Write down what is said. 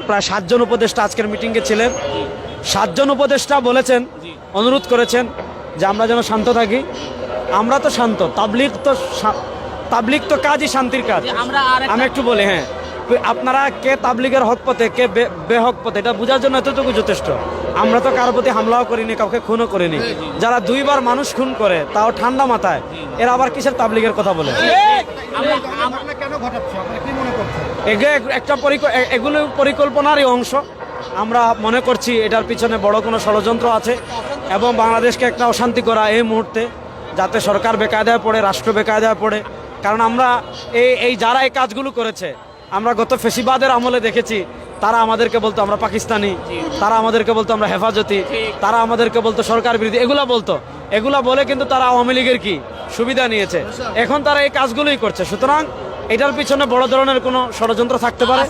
প্রায় 7 জন উপদেষ্টা আজকের মিটিংয়ে ছিলেন। 7 জন উপদেষ্টা বলেছেন, অনুরোধ করেছেন যে আমরা যেন শান্ত থাকি। আমরা তো শান্ত, তাবলিগ তো কাজই শান্তির কাজ। আমি একটু বলি, হ্যাঁ, আপনারা কে তাবলিগের হক পথে, কে বেহক পথে, এটা বোঝার জন্য এতটুকু যথেষ্ট। আমরা তো কারোর প্রতি হামলাও করিনি, কাউকে খুনও করিনি। যারা 2 বার মানুষ খুন করে, তাও ঠান্ডা মাথায়, এরা আবার কিসের তাবলিগের কথা বলে? এগুলো পরিকল্পনারই অংশ। আমরা মনে করছি এটার পিছনে বড় কোনো ষড়যন্ত্র আছে এবং বাংলাদেশকে একটা অশান্তি করা এই মুহূর্তে, যাতে সরকার বেকায়দায় পড়ে, রাষ্ট্র বেকায়দায় পড়ে। কারণ আমরা এই যারা এই কাজগুলো করেছে, আমরা গত ফেসিবাদের আমলে দেখেছি, তারা আমাদেরকে বলতো আমরা পাকিস্তানি, তারা আমাদেরকে বলতো আমরা হেফাজতি, তারা আমাদেরকে বলতো সরকার বিরোধী, এগুলা বলে কিন্তু তারা আওয়ামী লীগের কি সুবিধা নিয়েছে। এখন তারা এই কাজগুলোই করছে। সুতরাং এটার পিছনে বড় ধরনের কোনো ষড়যন্ত্র থাকতে পারে।